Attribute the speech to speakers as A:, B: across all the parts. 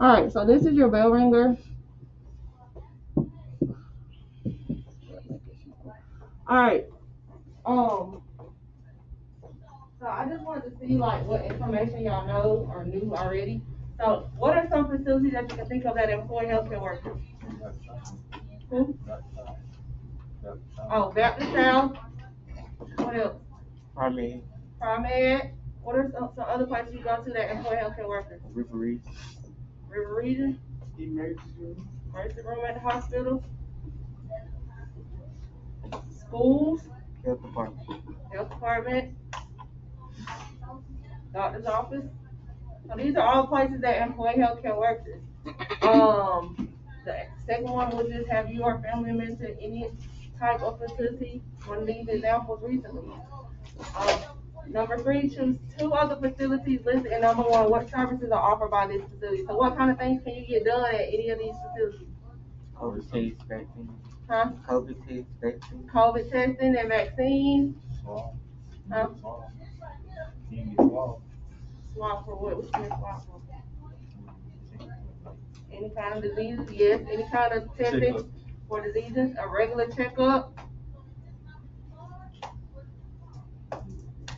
A: Alright, so this is your bell ringer. Alright. So I just wanted to see like what information y'all know or knew already. So what are some facilities that you can think of that employ healthcare workers? Who? Oh, Baptist South. What else? Primed. What are some other places you go to that employ healthcare workers?
B: River Region.
A: River Region. Emergency room at the hospital. Schools.
B: Health Department.
A: Health Department. Doctor's office. So these are all places that employ healthcare workers. The second one would just have you or family members in any type of facility. One of these examples recently. Number 3, choose 2 other facilities listed in number 1. What services are offered by this facility? So what kind of things can you get done at any of these facilities?
B: COVID test, vaccine.
A: Huh?
B: COVID test, vaccine.
A: COVID testing and vaccines. Huh? Swab for what? What's your swab for? Any kind of diseases? Yes. Any kind of testing for diseases? A regular checkup?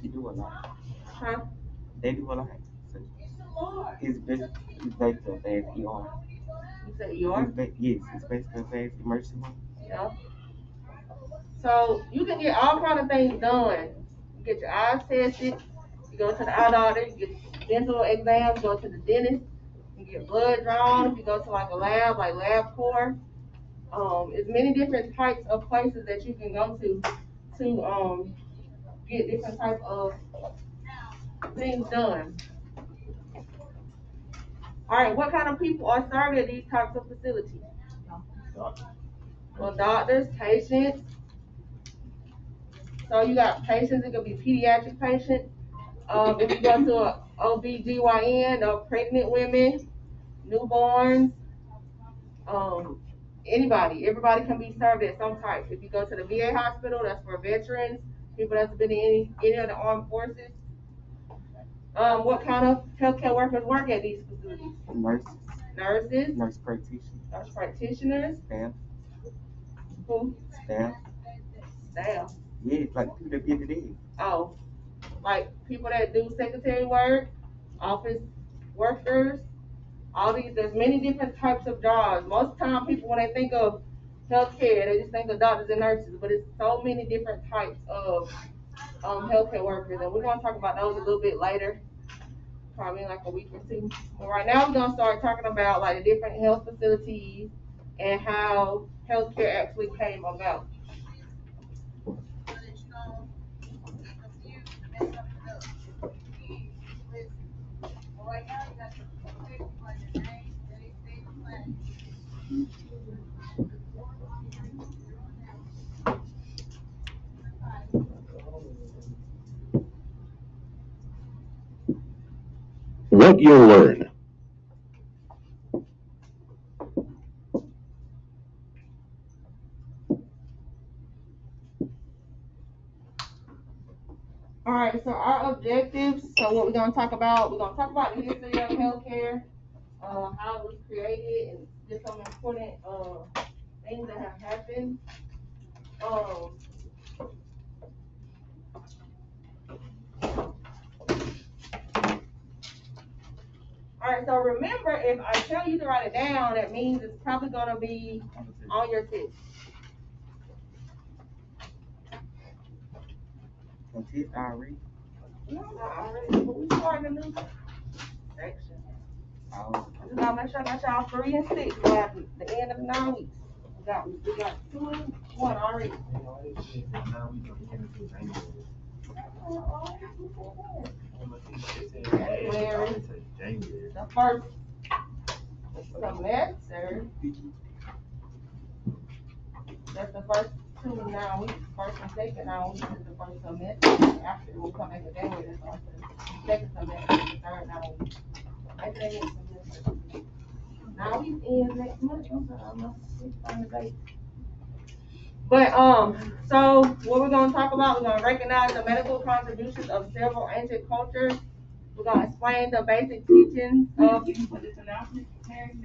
B: You do a lot.
A: Huh?
B: They do a lot. So it's basically a fast ER.
A: You said ER?
B: Yes, it's basically a fast emergency room.
A: Yeah. So you can get all kind of things done. You get your eyes tested, you go to the eye doctor, you get dental exams, go to the dentist, you get blood drawn, if you go to like a lab, like LabCorp. It's many different types of places that you can go to get different types of things done. All right, what kind of people are served at these types of facilities? Well, doctors, patients. So you got patients, it could be pediatric patients. If you go to a OBGYN, or pregnant women, newborns, everybody can be served at some type. If you go to the VA hospital, that's for veterans, people that's been in any of the armed forces. What kind of healthcare workers work at these facilities? Nurses.
B: Nurse practitioners.
A: Nurse practitioners.
B: Staff.
A: Who?
B: Staff. Yeah, like people that get it in.
A: Oh, like people that do secretary work, office workers, all these, there's many different types of jobs. Most of the time people, when they think of healthcare, they just think of doctors and nurses, but it's so many different types of healthcare workers, and we're going to talk about those a little bit later, probably in like a week or 2. But right now we're going to start talking about like the different health facilities and how healthcare actually came about.
C: What you'll learn.
A: All right, so our objectives, so what we're going to talk about the history of healthcare, how it was created, and just some important things that have happened. All right, so remember, if I tell you to write it down, that means it's probably going to be on your test.
B: Test already?
A: No, not already, but we starting a new section. Just gotta make sure I got y'all 3 and 6 by the end of the 9 weeks. We got 2 and 1 already. The first semester, that's the first 2 9 weeks. First and second 9 weeks is the first semester. After we'll come back to January, that's also the second semester, the third 9 weeks. After that semester. 9 weeks ends next month. I'm not find the date. But so what we're gonna talk about, we're gonna recognize the medical contributions of several ancient cultures. We're gonna explain the basic teachings of
D: For this announcement, parents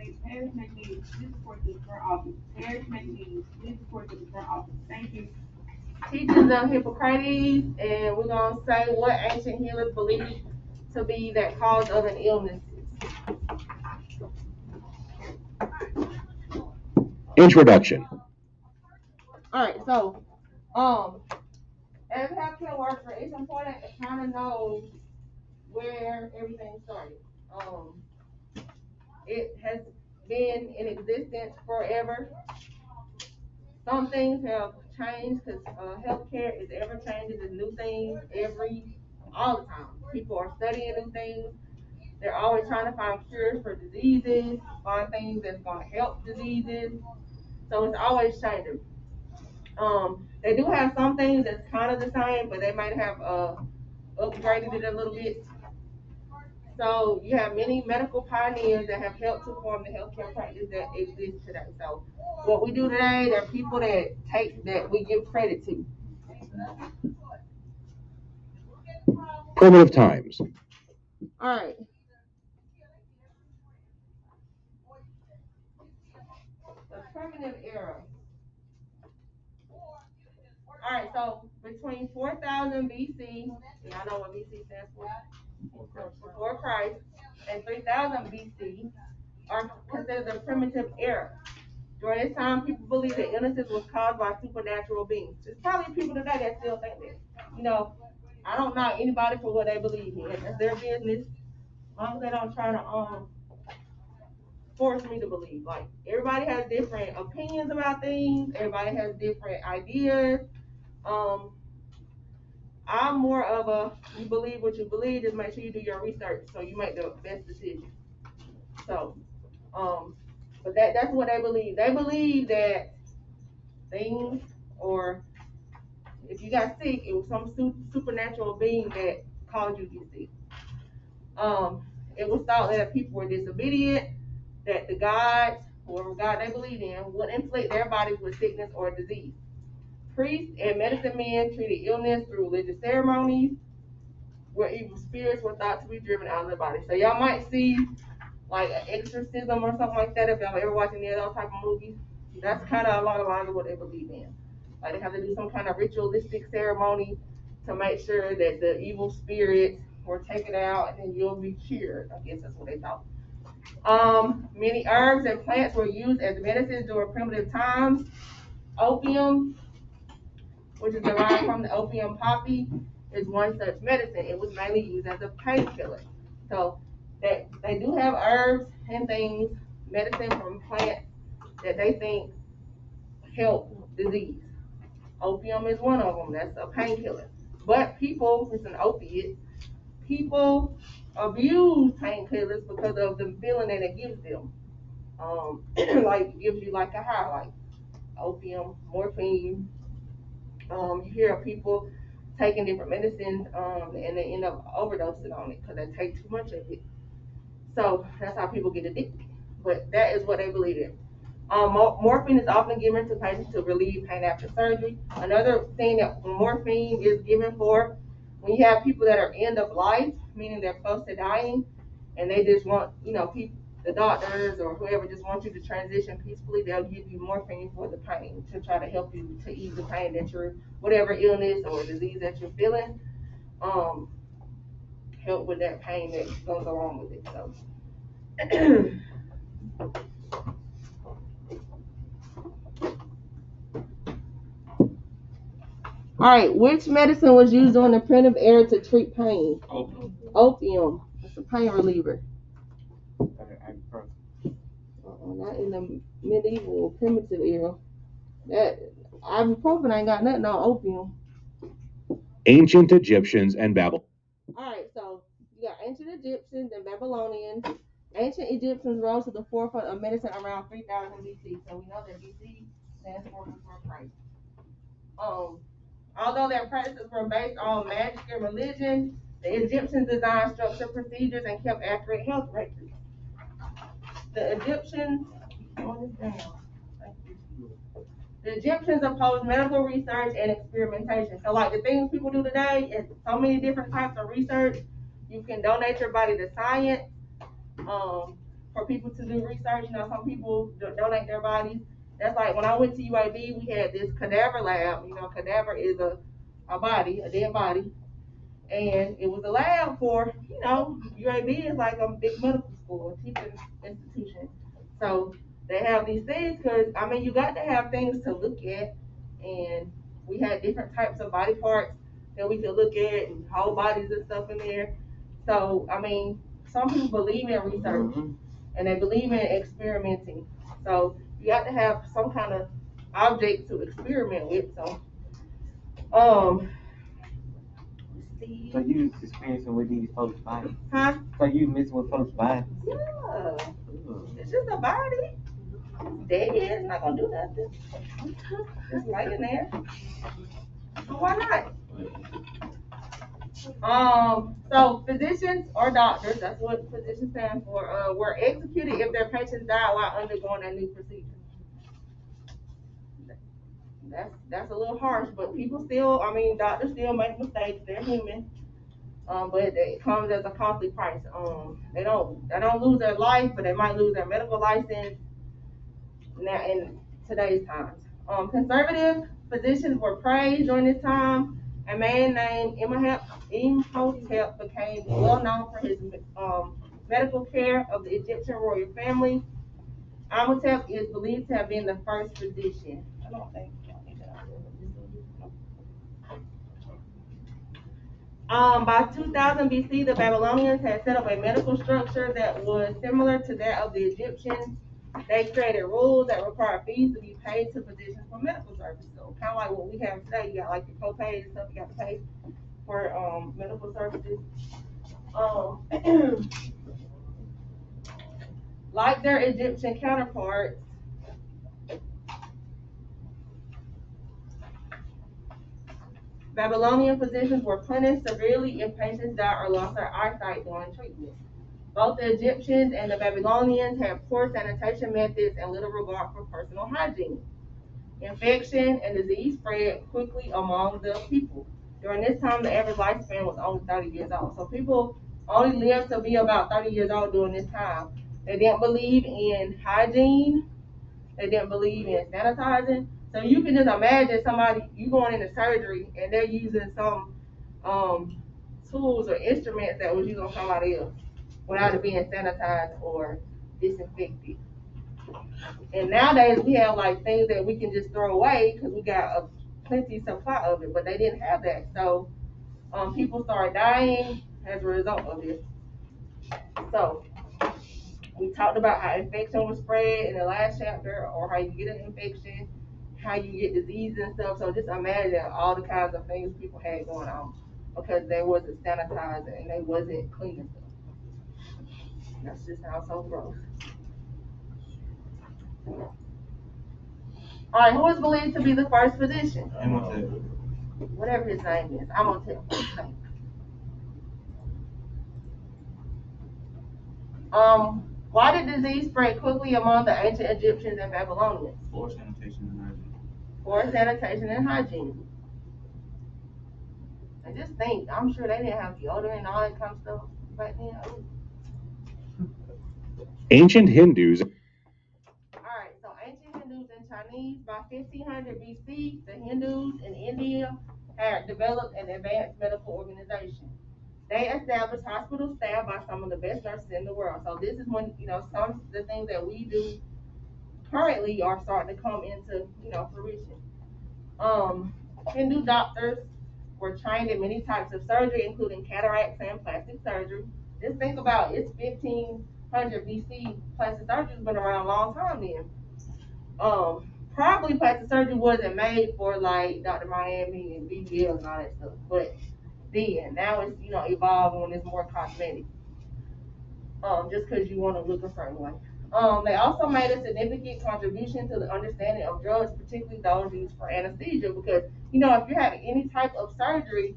D: may need to support the front office. Parents may need to support the front office. Thank you.
A: teachings of Hippocrates, and we're gonna say what ancient healers believe to be that cause of an illness.
C: Introduction.
A: All right, so as a healthcare worker, it's important to kind of know where everything started. It has been in existence forever. Some things have changed because healthcare is ever changing. There's new things all the time. People are studying new things. They're always trying to find cures for diseases, find things that's going to help diseases. So it's always changing. They do have some things that's kind of the same, but they might have upgraded it a little bit. So you have many medical pioneers that have helped to form the healthcare practice that exists today. So what we do today, there are people that we give credit to.
C: Primitive times.
A: All right. The primitive era. All right, so between 4000 BC, y'all know what BC stands for? Before Christ, and 3000 BC are considered the primitive era. During this time, people believe that illnesses was caused by supernatural beings. There's probably people today that still think that. You know, I don't knock anybody for what they believe in. That's their business. As long as they don't try to force me to believe. Like, everybody has different opinions about things. Everybody has different ideas. I'm more of a, you believe what you believe, just make sure you do your research so you make the best decision. So, but that's what they believe. They believe that things, or if you got sick, it was some supernatural being that caused you to get sick. It was thought that people were disobedient, that the gods, whoever God they believed in, would inflict their bodies with sickness or disease. Priests and medicine men treated illness through religious ceremonies, where evil spirits were thought to be driven out of the body. So y'all might see like an exorcism or something like that if y'all ever watching any of those type of movies. That's kind of along the lines of what they believe in. Like, they have to do some kind of ritualistic ceremony to make sure that the evil spirits were taken out and then you'll be cured. I guess that's what they thought. Many herbs and plants were used as medicines during primitive times. Opium, which is derived from the opium poppy, is one such medicine. It was mainly used as a painkiller. So they do have herbs and things, medicine from plants that they think help disease. Opium is one of them. That's a painkiller. But people, it's an opiate. People abuse painkillers because of the feeling that it gives them. Like, gives you like a high, like opium, morphine. You hear of people taking different medicines, and they end up overdosing on it because they take too much of it. So that's how people get addicted. But that is what they believe in. Morphine is often given to patients to relieve pain after surgery. Another thing that morphine is given for, when you have people that are end of life, meaning they're close to dying, and they just want, people, the doctors or whoever just wants you to transition peacefully, they'll give you morphine for the pain to try to help you to ease the pain that you're, whatever illness or disease that you're feeling, help with that pain that goes along with it. So. All right, which medicine was used during the primitive era to treat pain? Opium. It's a pain reliever. Not in the medieval primitive era. That ibuprofen ain't got nothing on opium.
C: Ancient Egyptians and Babylon.
A: All right, so you got ancient Egyptians and Babylonians. Ancient Egyptians rose to the forefront of medicine around 3000 BC. So we know that BC stands for before Christ. Although their practices were based on magic and religion, the Egyptians designed structured procedures and kept accurate health records. The Egyptians opposed medical research and experimentation. So, like, the things people do today is so many different types of research. You can donate your body to science, for people to do research. You know, some people donate their bodies. That's like when I went to UAB, we had this cadaver lab. You know, cadaver is a body, a dead body. And it was a lab for, you know, UAB is like a big medical school, a teaching institution. So they have these things because, I mean, you got to have things to look at. And we had different types of body parts that we could look at and whole bodies and stuff in there. So, I mean, some people believe in research and they believe in experimenting. So you got to have some kind of object to experiment with. So,
B: So you was experiencing with these folks' bodies?
A: Huh?
B: So you messing with folks' bodies?
A: Yeah. It's just a body. Dead, it's not gonna do nothing. Just lay in there. So why not? So physicians or doctors, that's what physician stands for, were executed if their patients died while undergoing a new procedure. That's a little harsh, but people still, I mean, doctors still make mistakes. They're human. But it comes as a costly price. They don't lose their life, but they might lose their medical license now in today's times. Conservative physicians were praised during this time. A man named Imhotep became well known for his medical care of the Egyptian royal family. Imhotep is believed to have been the first physician. I don't think. By 2000 BC, the Babylonians had set up a medical structure that was similar to that of the Egyptians. They created rules that required fees to be paid to physicians for medical services. So kind of like what we have today, you got like your co-pays and stuff you got to pay for medical services. Like their Egyptian counterparts, Babylonian physicians were punished severely if patients died or lost their eyesight during treatment. Both the Egyptians and the Babylonians had poor sanitation methods and little regard for personal hygiene. Infection and disease spread quickly among the people. During this time, the average lifespan was only 30 years old. So people only lived to be about 30 years old during this time. They didn't believe in hygiene. They didn't believe in sanitizing. So you can just imagine somebody, you going into surgery and they're using some tools or instruments that was used on somebody else without it being sanitized or disinfected. And nowadays we have like things that we can just throw away because we got a plenty supply of it, but they didn't have that. So people started dying as a result of this. So we talked about how infection was spread in the last chapter, or how you get an infection, how you get disease and stuff. So just imagine all the kinds of things people had going on because they wasn't sanitizing and they wasn't cleaning stuff. That's just sounds so gross. All right, who is believed to be the first physician? Whatever his name is, I'm gonna tell. Why did disease spread quickly among the ancient Egyptians and Babylonians?
B: Poor sanitation and hygiene.
A: Poor sanitation and hygiene. And just think, I'm sure they didn't have deodorant and all that kind of stuff back then.
C: Ancient Hindus.
A: Alright, so ancient Hindus and Chinese, by 1500 BC, the Hindus in India had developed an advanced medical organization. They established hospital staff by some of the best nurses in the world. So this is when, some of the things that we do currently are starting to come into, fruition. Hindu doctors were trained in many types of surgery, including cataracts and plastic surgery. Just think about it's 1500 BC. Plastic surgery's been around a long time then. Probably plastic surgery wasn't made for like Dr. Miami and BBL and all that stuff, but then now it's evolved when it's more cosmetic. Just because you want to look a certain way. They also made a significant contribution to the understanding of drugs, particularly those used for anesthesia, because if you're having any type of surgery,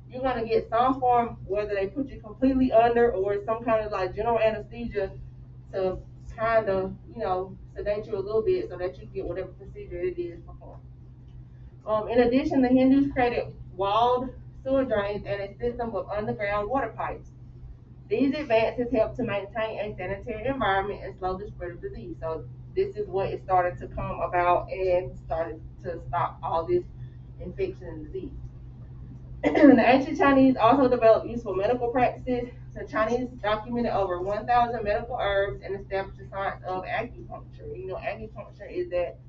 A: you're gonna get some form, whether they put you completely under or some kind of like general anesthesia to kind of sedate you a little bit so that you can get whatever procedure it is performed. In addition, the Hindus created walled sewer drains and a system of underground water pipes. These advances help to maintain a sanitary environment and slow the spread of disease. So this is what it started to come about and started to stop all this infection and disease. The ancient Chinese also developed useful medical practices. The Chinese documented over 1,000 medical herbs and established the science of acupuncture. You know, acupuncture is that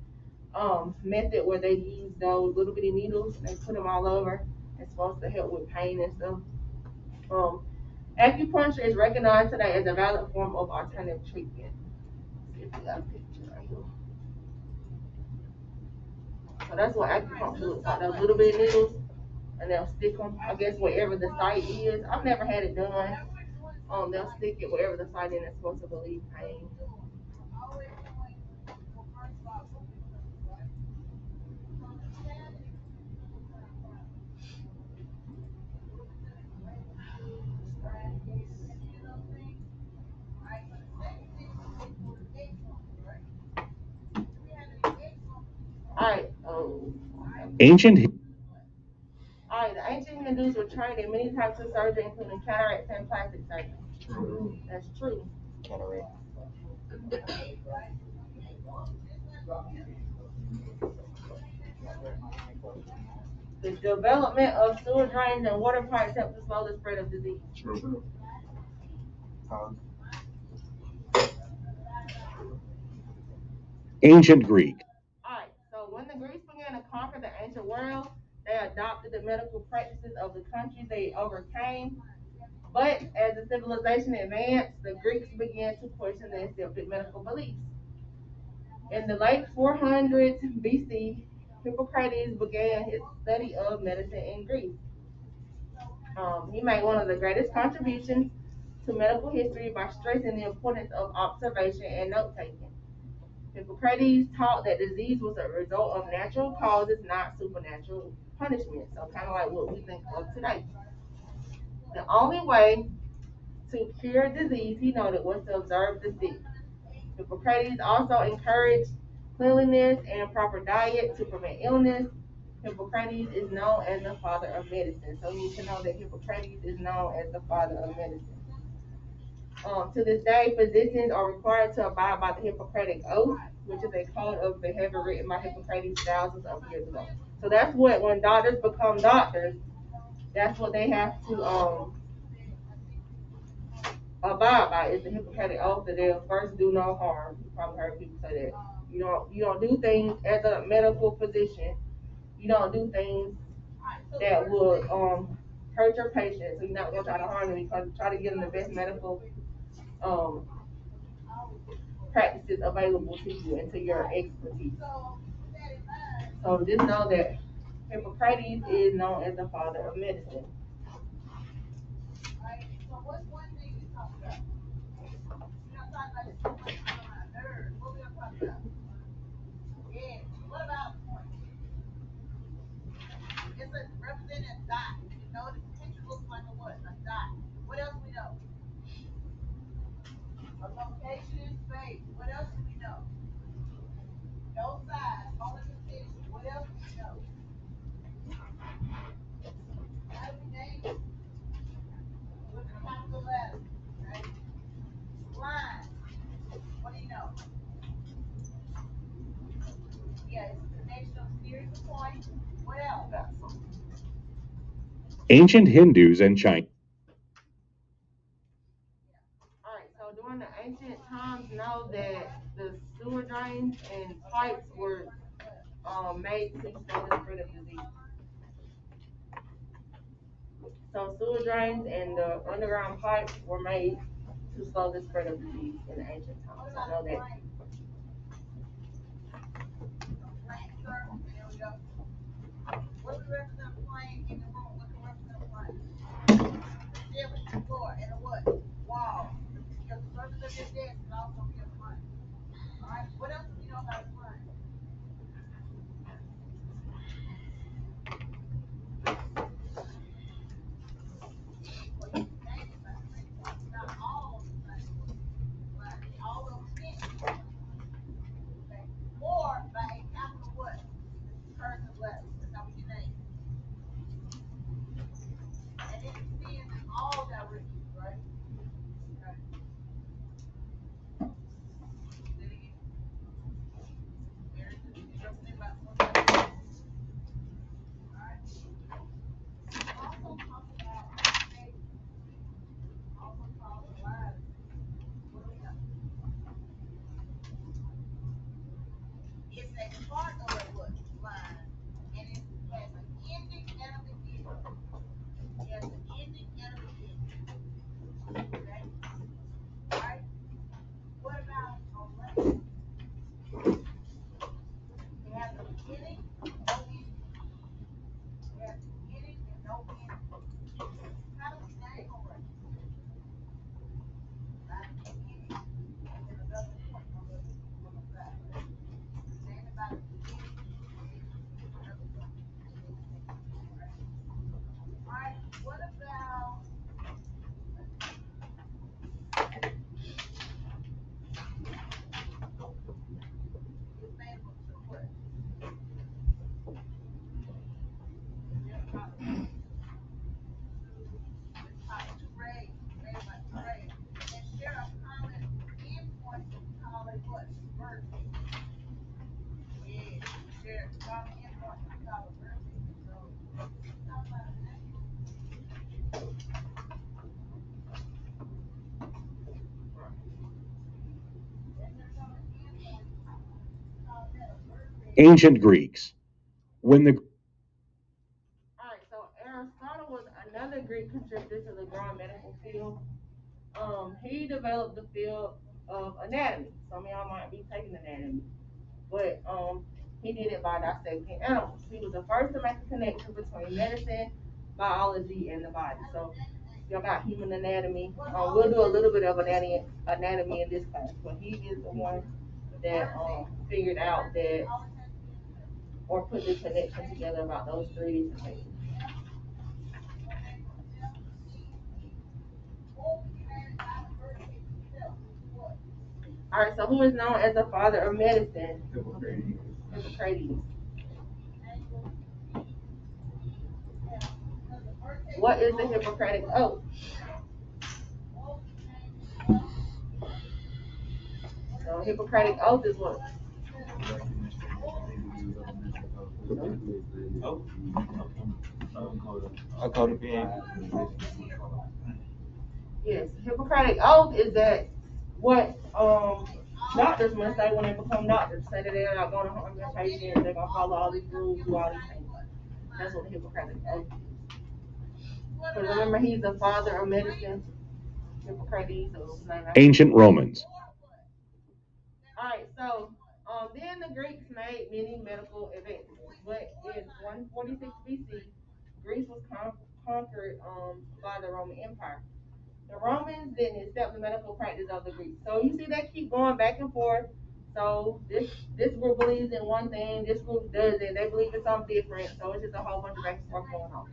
A: method where they use those little bitty needles and they put them all over. It's supposed to help with pain and stuff. Acupuncture is recognized today as a valid form of alternative treatment. If you got a picture right here. So that's what acupuncture looks like. Those little bitty needles, and they'll stick them, I guess, wherever the site is. I've never had it done. They'll stick it wherever the site is that's supposed to relieve pain. Alright,
C: Ancient
A: Alright, the ancient Hindus were trained in many types of surgery, including cataracts and plastic surgery.
B: True.
A: That's true.
B: Cataract.
A: The development of sewer drains and water pipes helped to slow the spread of disease.
B: True.
C: Ancient Greek.
A: Alright, so when the Greeks began to conquer the ancient world, they adopted the medical practices of the countries they overcame. But as the civilization advanced, the Greeks began to question the accepted medical beliefs. In the late 400s BC, Hippocrates began his study of medicine in Greece. He made one of the greatest contributions to medical history by stressing the importance of observation and note taking. Hippocrates taught that disease was a result of natural causes, not supernatural punishment. So kind of like what we think of today. The only way to cure disease, he noted, was to observe the sick. Hippocrates also encouraged cleanliness and proper diet to prevent illness. Hippocrates is known as the father of medicine. So you need to know that Hippocrates is known as the father of medicine. To this day, physicians are required to abide by the Hippocratic Oath, which is a code of behavior written by Hippocrates thousands of years ago. So that's what, when doctors become doctors, that's what they have to abide by, is the Hippocratic Oath, that they'll first do no harm. You probably heard people say that. You don't do things as a medical physician. You don't do things that would hurt your patient. So you're not gonna try to harm them, because you try to give them the best medical practices available to you and to your expertise. So just know that Hippocrates is known as the father of medicine.
E: So what's one thing you talk about? You're not talking about this nerves. What we gonna talk about? Yeah. What about it's a represented dot. You know, the picture looks like a what? A dot. What else we know? A location in space. What else do we know? No size, only position. What else do we know? How do we name it? With the capital letter, right? Line. What do you know? Yeah, it's a connection of series of points. What else?
C: Ancient Hindus and China.
A: Alright, so during the ancient times, know that the sewer drains and pipes were made to slow the spread of disease. So sewer drains and the underground pipes were made to slow the spread of disease in the ancient times. So know that.
E: What we represent plane in the room? What we represent plane? Ceiling, floor, and a what? Wall. Because the surface of your desk can also be a plane. Alright, what else do we know about a plane? Well, you can name it, but not all of the things. But all of it. Okay. Or by a capital what? Cursive letter. That's how we can name it. And it extends in all directions, right?
C: Ancient Greeks. When the
A: Alright, so Aristotle was another Greek contributor to the growing medical field. He developed the field of anatomy. Some of y'all might be taking anatomy, but he did it by dissecting animals. He was the first to make a connection between medicine, biology, and the body. So y'all got human anatomy. We'll do a little bit of anatomy in this class, but he is the one that figured out that or put the connection together about those three different things. All right, so who is known as the father of medicine? Hippocrates. What is the Hippocratic Oath? So Hippocratic Oath is what?
B: A code of being.
A: Yes, Hippocratic Oath is that what doctors must say when they become doctors. Say that they're not going to harm their patients, they're going to follow all these rules, do all these things. That's what the Hippocratic Oath is. Because remember, he's the father of medicine, Hippocrates. So
C: ancient Romans.
A: Alright, so then the Greeks made many medical advances. But in 146 BC, Greece was conquered by the Roman Empire. The Romans didn't accept the medical practice of the Greeks. So you see they keep going back and forth. So this group believes in one thing, this group doesn't. They believe in something different. So it's just a whole bunch of back and forth going on.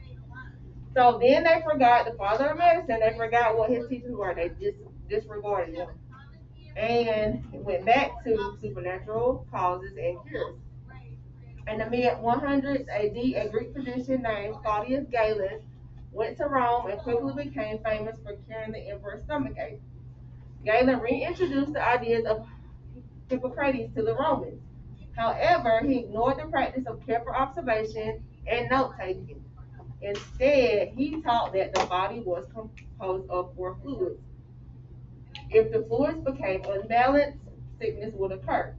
A: So then they forgot the father of medicine. They forgot what his teachings were. They just disregarded them and went back to supernatural causes and cures. In the mid-100s AD, a Greek physician named Claudius Galen went to Rome and quickly became famous for curing the emperor's stomachache. Galen reintroduced the ideas of Hippocrates to the Romans. However, he ignored the practice of careful observation and note-taking. Instead, he taught that the body was composed of 4 fluids. If the fluids became unbalanced, sickness would occur.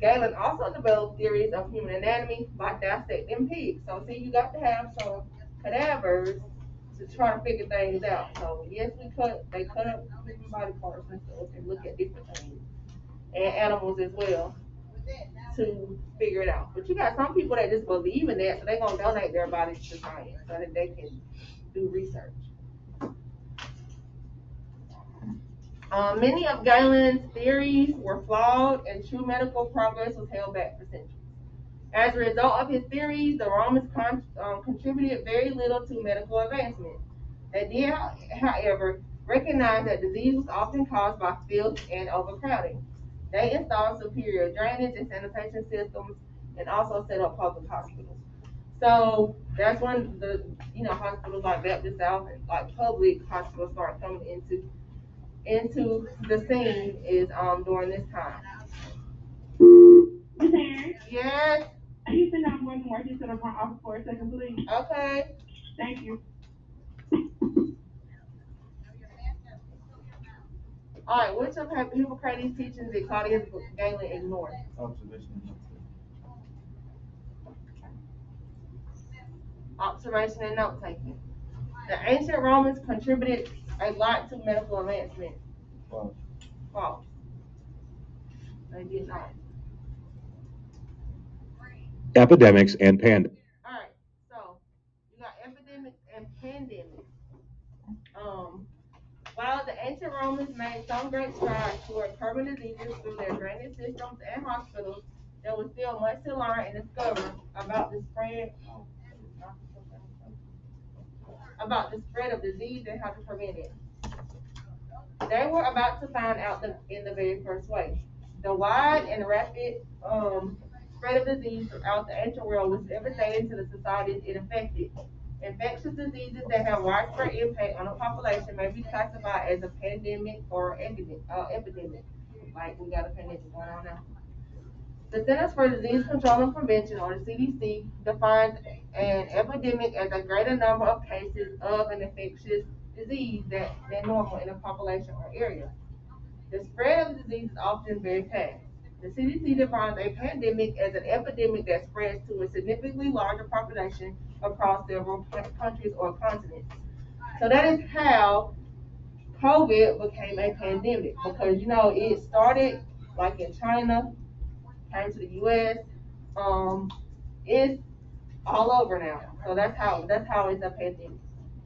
A: Galen also developed theories of human anatomy by dissecting pigs. So see, you got to have some cadavers to try to figure things out. So yes, they cut up human body parts and stuff and look at different things. And animals as well to figure it out. But you got some people that just believe in that, so they're gonna donate their bodies to science so that they can do research. Many of Galen's theories were flawed, and true medical progress was held back for centuries. As a result of his theories, the Romans contributed very little to medical advancement. They did, however, recognize that disease was often caused by filth and overcrowding. They installed superior drainage and sanitation systems and also set up public hospitals. So that's when the hospitals like Baptist South and like public hospitals start coming into the scene is during this time.
D: Miss Harris,
A: Yes.
D: you think I'm going to work into the front office for a second, please?
A: Okay.
D: Thank you.
A: All right. Which of Hippocrates' teachings did Claudius Galen ignore? Observation and note taking. The ancient Romans contributed a lot to medical advancement. False. They did not.
C: Epidemics and pandemics.
A: All right. So you got epidemics and pandemics. While the ancient Romans made some great strides toward curbing diseases through their drainage systems and hospitals, there was still much to learn and discover about the spread of disease and how to prevent it. They were about to find out in the very first way. The wide and rapid spread of disease throughout the ancient world was devastating to the societies it affected. Infectious diseases that have widespread impact on a population may be classified as a pandemic or epidemic. Like we got a pandemic going on now. The Centers for Disease Control and Prevention, or the CDC, defines an epidemic as a greater number of cases of an infectious disease than normal in a population or area. The spread of the disease is often very fast. The CDC defines a pandemic as an epidemic that spreads to a significantly larger population across several countries or continents. So that is how COVID became a pandemic, because it started like in China, came to the US, it's all over now. So that's how it's a pandemic.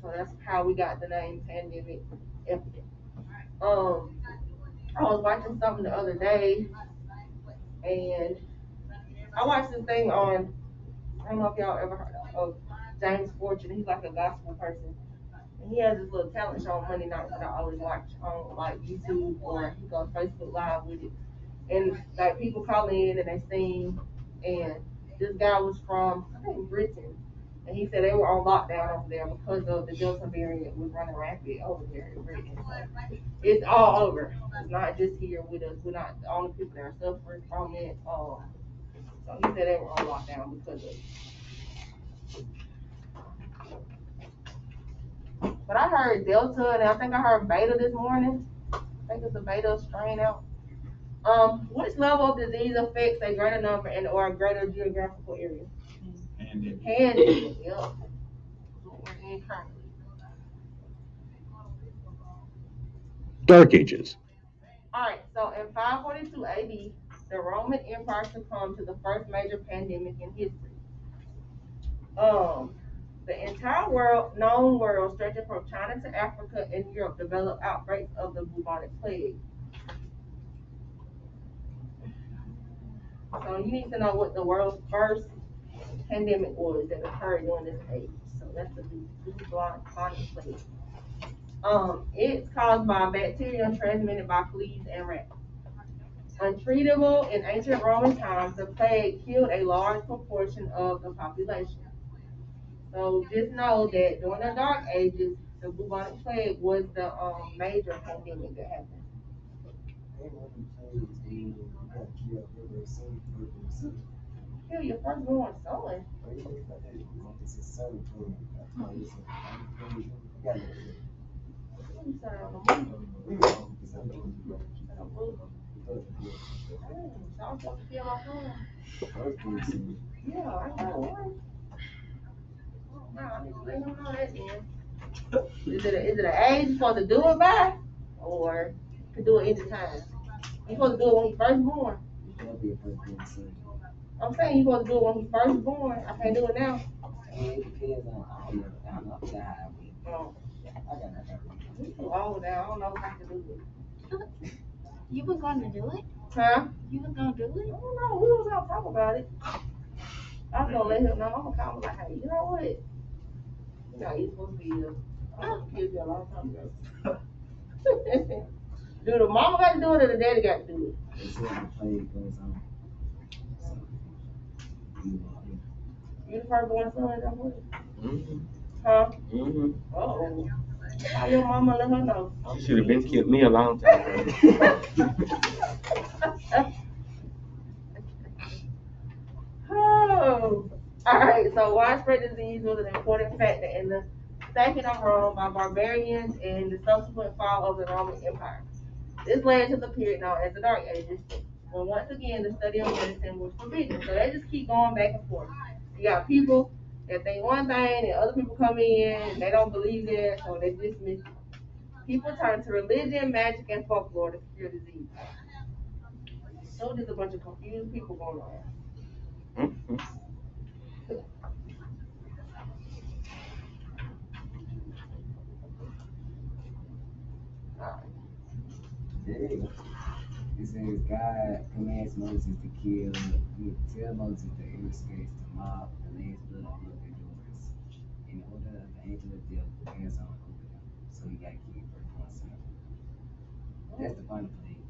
A: So that's how we got the name pandemic epidemic. I was watching something the other day, and I watched this thing on, I don't know if y'all ever heard of James Fortune. He's like a gospel person. And he has this little talent show on Monday nights that I always watch on like YouTube, or he goes Facebook Live with it. And like people call in and they sing, and this guy was from, I think, Britain. And he said they were on lockdown over there because of the Delta variant was running rampant over there in Britain. So it's all over. It's not just here with us. We're not the only people that are suffering from it. So he said they were on lockdown because of it. But I heard Delta, and I think I heard Beta this morning. I think it's a Beta strain out. Which level of disease affects a greater number and or a greater geographical area? Pandemic. Yep. What we're in currently.
C: Dark Ages.
A: All right. So in 542 AD, the Roman Empire succumbed to the first major pandemic in history. The entire known world, stretching from China to Africa and Europe, developed outbreaks of the bubonic plague. So you need to know what the world's first pandemic was that occurred during this age. So that's the bubonic plague. It's caused by bacteria transmitted by fleas and rats. Untreatable in ancient Roman times, the plague killed a large proportion of the population. So just know that during the Dark Ages, the bubonic plague was the major pandemic that happened. Kill your firstborn son. You said on the movie. So I'm supposed to kill my son. Yeah, I got one. No, I need to let him know that then. Is it an age you're supposed to do it by? Or you can do it any time? You're supposed to do it when he's first born. I'm saying you're supposed to do it when he's first born. I can't do it now. Oh. He's too old now. I don't know if I can do it.
F: You was gonna do it?
A: Huh?
F: You was gonna do
A: I
F: it?
A: don't know. We was gonna talk about it. I was gonna let him know. I'm gonna call him like, hey, you know what? You know, he's supposed to be killed you a long time ago. Do the mama got to do it or the daddy got to do it? You the first born son, that was? Huh? Uh-oh. How your mama let her know?
B: She should have been killed me a long time ago.
A: Oh. All right, so widespread disease was an important factor in the sacking of Rome by barbarians and the subsequent fall of the Roman Empire. This led to the period known as the Dark Ages, when once again the study of medicine was forbidden. So they just keep going back and forth. You got people that think one thing, and other people come in and they don't believe it, so they dismiss it. People turn to religion, magic, and folklore to cure disease. So there's a bunch of confused people going on.
G: It says God commands Moses to kill, tell Moses to escape to mob the land's blood of the doors. In order of the angel of death hands on over them. So he got killed for one son. That's the final plague.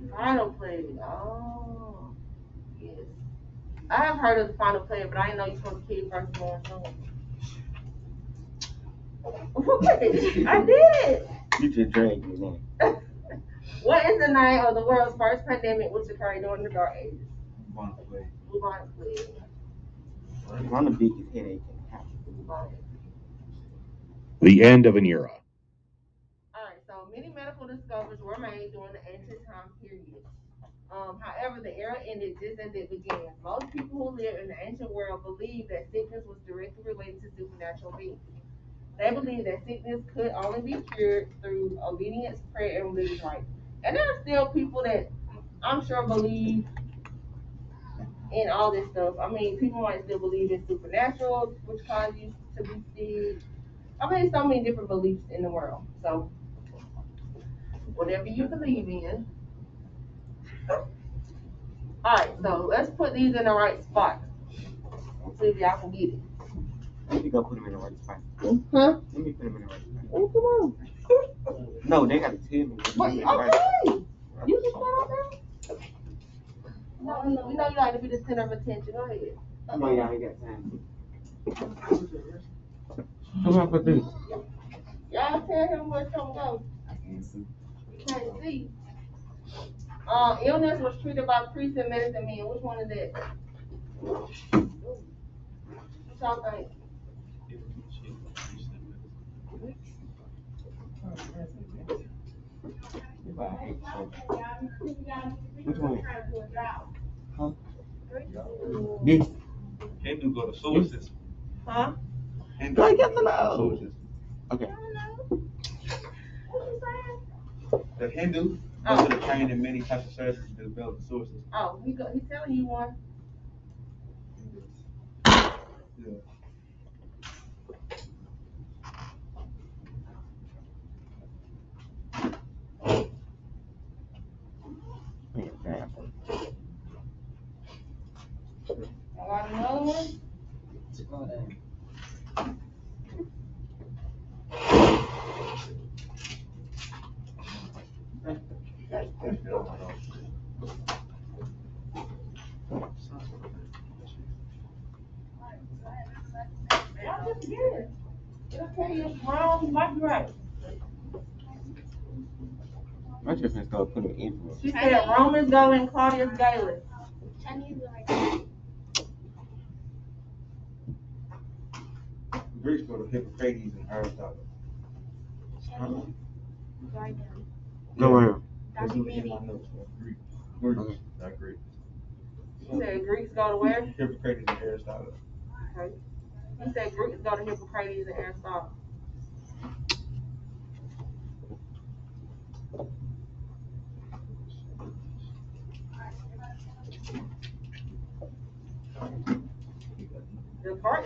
A: The final plague. Oh, yes. I have heard of the final plague, but I didn't know you're supposed to kill first born son. I did.
B: You just dragged me, man.
A: What is the name of the world's first pandemic which occurred during the Dark Ages?
B: Bubonic plague.
A: Bubonic plague.
B: One of the biggest headaches in the house.
A: Bubonic.
C: The end of an era.
A: Alright, so many medical discoveries were made during the ancient time period. However, the era ended just as it began. Most people who lived in the ancient world believed that sickness was directly related to supernatural beings. They believed that sickness could only be cured through obedience, prayer, and religious rites. And there are still people that I'm sure believe in all this stuff. I mean, people might still believe in supernatural, which cause you to be sick. I mean, so many different beliefs in the world. So, whatever you believe in. Alright, so let's put these in the right spot. Let's see if y'all can get it.
B: Let me go put them in the right spot.
A: Huh?
B: Let me put them in the right spot.
A: Oh, come on.
B: No, they gotta tell me.
A: But,
B: Put 'em in the right spot.
A: okay. You just put out there. No, you know you like to be the center of attention. Go ahead.
B: Come on, y'all ain't got time. Come on, put this.
A: Y'all tell him where it's gonna go.
G: I can't see.
A: You can't see. Illness was treated by priests and medicine men. Which one is that? What y'all think?
B: Which one? Huh? This.
H: Hindu go to sewer system.
A: Huh?
H: Hindu
B: I get
H: go
B: to know.
H: sewer system.
B: Okay.
A: What you saying?
H: The Hindu
A: Oh.
H: go to the trained in many types of services to develop the sewer system.
A: Oh, he's telling you one.
H: Yeah.
A: I got another one.
G: Scroll down.
A: Y'all just get it. It'll tell you it's wrong, you might be right.
B: My just gonna start putting in for
A: She said Romans go in Claudius Galen.
F: I need the right.
H: Greeks go to Hippocrates and Aristotle.
F: Right down.
B: Go where?
H: That's
F: Dr.
H: what in my
F: Meany.
H: notes. Greek. Greeks,
B: Okay.
H: not Greek.
A: She said Greeks go to where?
H: Hippocrates and Aristotle.
A: Okay. He said Greeks go to Hippocrates and Aristotle.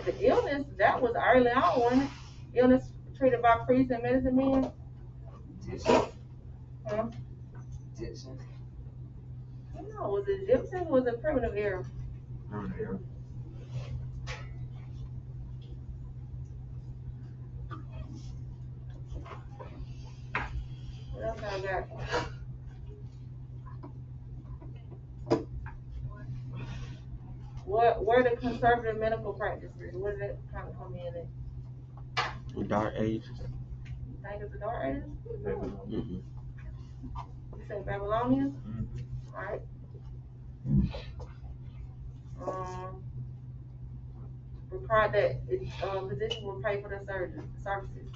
A: The illness, that was early on, wasn't it? Illness treated by priests and medicine men.
G: Egyptian.
A: Huh?
G: Egyptian.
A: No, was it Egyptian or was it primitive era? What else I got? Where the conservative medical practices? Where did that kind of come in at?
B: Dark ages.
A: You think it's the Dark Ages?
B: Mm-hmm.
A: You say Babylonians? Alright. Required that physicians will pay for their services.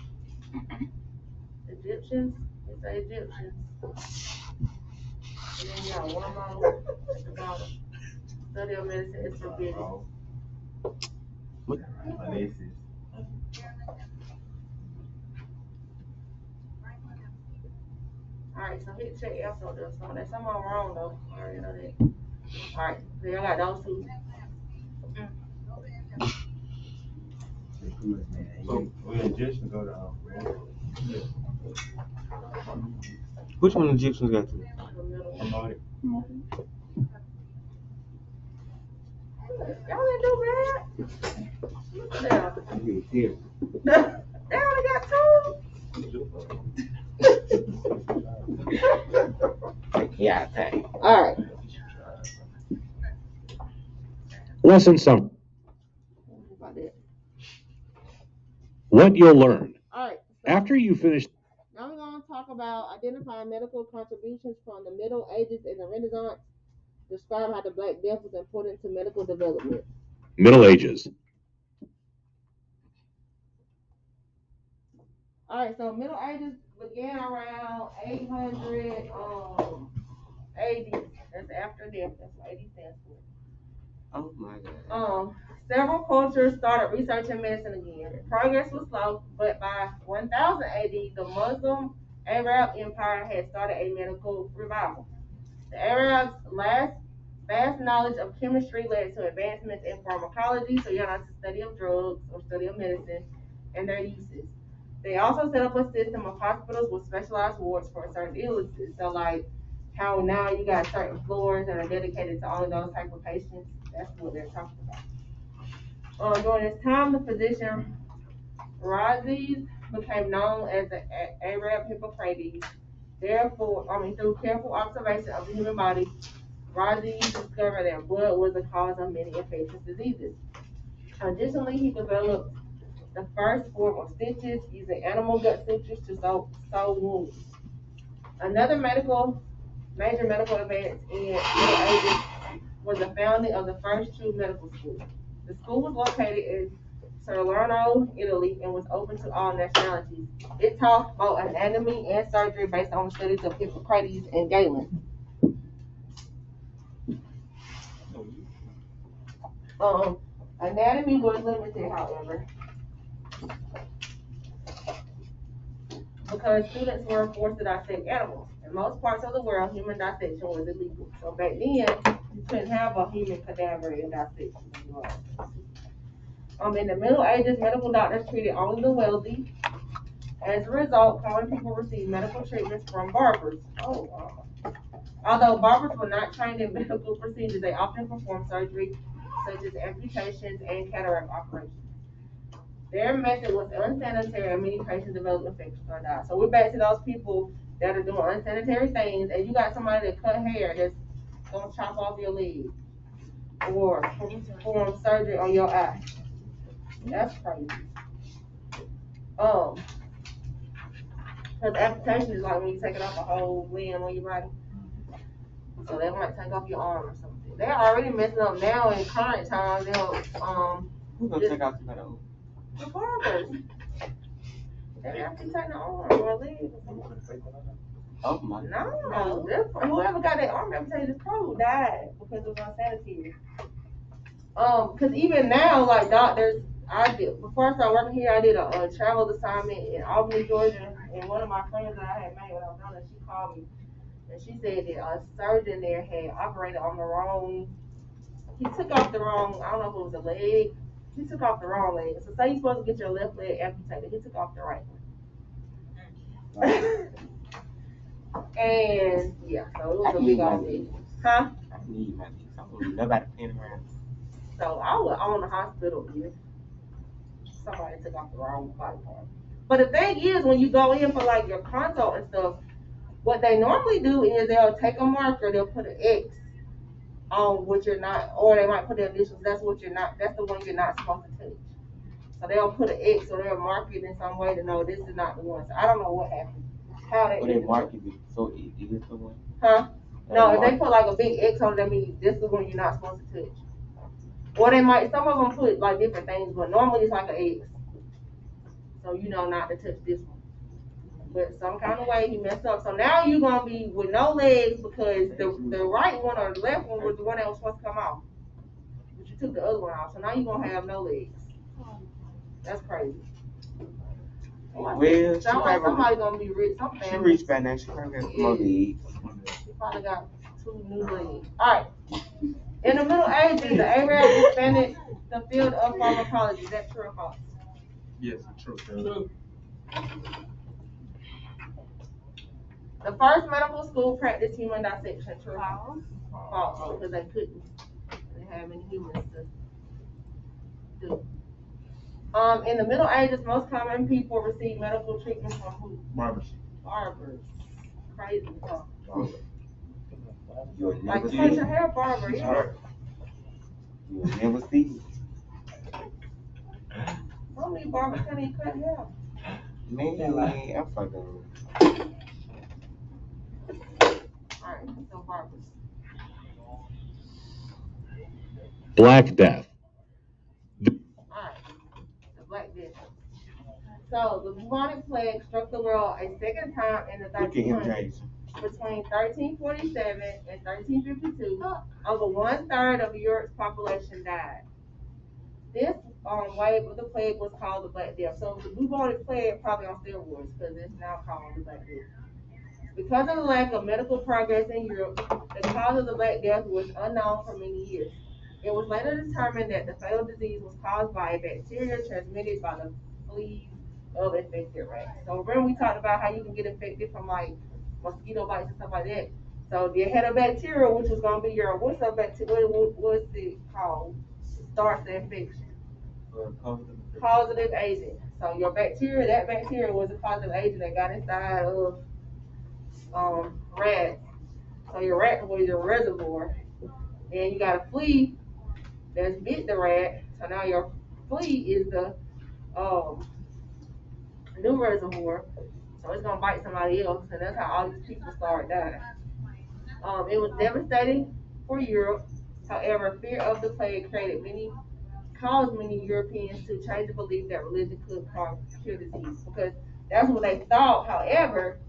A: Egyptians? You say Egyptians. And then you got one more at the bottom. Study of medicine is forbidden.
B: What?
A: Alright, so hit check F on this one. There's something wrong though. I already know that. Alright, so y'all got those two.
H: So when Egyptians go to
B: Which one the Egyptians got to?
A: The middle one.
H: Hammadi.
A: Y'all didn't do bad. Yeah.
B: Here.
A: They only got two.
B: Yeah, thank.
A: Alright.
C: Lesson summary.
A: About that.
C: What you'll learn.
A: Alright.
C: After you finish
A: Now we're going to talk about identifying medical contributions from the Middle Ages and the Renaissance. Describe how the Black Death was important to medical development.
C: Middle Ages.
A: Alright, so Middle Ages began around 800 AD. That's after death. That's what AD stands for.
B: Oh my God.
A: Several cultures started researching medicine again. Progress was slow, but by 1000 AD, the Muslim Arab Empire had started a medical revival. The Arabs' vast knowledge of chemistry led to advancements in pharmacology, so you're not the study of drugs or study of medicine and their uses. They also set up a system of hospitals with specialized wards for certain illnesses. So like how now you got certain floors that are dedicated to only those type of patients. That's what they're talking about. During this time, the physician Rhazes became known as the Arab Hippocrates. Therefore, through careful observation of the human body, Rhazes discovered that blood was the cause of many infectious diseases. Additionally, he developed the first form of stitches using animal gut sutures to sew wounds. Another major medical advance in the Middle Ages was the founding of the first true medical school. The school was located in Salerno, Italy, and was open to all nationalities. It taught both anatomy and surgery based on the studies of Hippocrates and Galen. Anatomy was limited, however, because students were forced to dissect animals. In most parts of the world, human dissection was illegal. So back then, you couldn't have a human cadaver in dissection. In the Middle Ages, medical doctors treated only the wealthy. As a result, common people received medical treatments from barbers. Although barbers were not trained in medical procedures, they often performed surgery such as amputations and cataract operations. Their method was unsanitary and many patients developed infections or died. So we're back to those people that are doing unsanitary things, and you got somebody that cut hair that's gonna chop off your leg or perform surgery on your eye. That's crazy. Because amputation is like when you take it off a whole limb on your body. So they might take off your arm or something. They're already messing up now in current times. They'll
B: Who's gonna take out the metal?
A: the barbers. They amputate the arm or leg or something.
B: Oh my God.
A: No, whoever got that arm amputated is probably died because of unsanitary. Because even now, like doctors, before I started working here, I did a travel assignment in Albany, Georgia, and one of my friends that I had made when I was down there, she called me, and she said that a surgeon there had operated on the wrong. He took off the wrong. I don't know if it was a leg. He took off the wrong leg. So say you're supposed to get your left leg amputated, he took off the right one. And yeah, so it was a big old thing. Huh?
B: I need my knees. I don't need nobody playing around.
A: So I would own a hospital if somebody took off the wrong body part. But the thing is, when you go in for like your consult and stuff, what they normally do is they'll take a marker, they'll put an X on what you're not, or they might put the initials. That's what you're not. That's the one you're not supposed to touch. So they'll put an X or they'll mark it in some way to know this is not the one. So I don't know what happened. How they?
B: But they market it so it is the one.
A: Huh? No, if they put like a big X on it, that means this is the one you're not supposed to touch. Or they might, some of them put like different things, but normally it's like an X. So you know not to touch this one. But some kind of way he messed up. So now you're gonna be with no legs because the right one or the left one was the one that was supposed to come off. But you took the other one off. So now you're gonna have no legs. That's crazy.
B: Well,
A: Somebody's gonna be rich.
B: she reached back now. She probably got some more legs.
A: She probably got 2 new legs. Alright. In the Middle Ages, the Arabs expanded the field of pharmacology. Is that true or false?
H: Yes, it's true.
A: The first medical school practiced human dissection. True or false? False, because they couldn't. They didn't have any humans to do. In the Middle Ages, most common people received medical treatment from who?
H: Barbers.
A: Barbers. Crazy, huh?
B: You'll
A: Like
B: never
A: a
B: see
A: facial
B: it.
A: hair barber, yeah.
B: You'll never see it.
A: Some of these barbers can't even cut hair.
B: Man, I'm fucking.
A: Alright, so barbers.
C: Black Death.
A: Alright, the Black Death. So the bubonic plague struck the world a second time in the
B: Look at him,
A: 1300s.
B: James.
A: Between 1347 and 1352, over 1/3 of Europe's population died. This wave of the plague was called the Black Death. So the bubonic plague probably on steroids because it's now called the Black Death. Because of the lack of medical progress in Europe, the cause of the Black Death was unknown for many years. It was later determined that the fatal disease was caused by a bacteria transmitted by the fleas of infected rats. So remember we talked about how you can get infected from like mosquito bites and stuff like that. So they had a bacteria which was gonna be your what's it called? Starts the infection. Causative agent. So your bacteria, that bacteria was a causative agent that got inside of rats. So your rat was your reservoir. Then you got a flea that's bit the rat. So now your flea is the new reservoir. So it's gonna bite somebody else, and that's how all these people started dying. It was devastating for Europe. However, fear of the plague caused many Europeans to change the belief that religion could cure disease, because that's what they thought. However,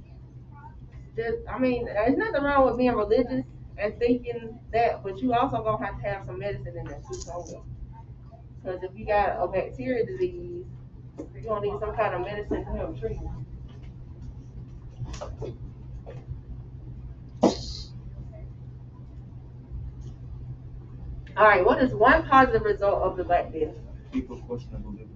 A: there's nothing wrong with being religious and thinking that, but you also gonna have to have some medicine in there too somewhere. Because if you got a bacteria disease, you're gonna need some kind of medicine to help treat it. All right, what is one positive result of the Black Death?
B: People questionable living.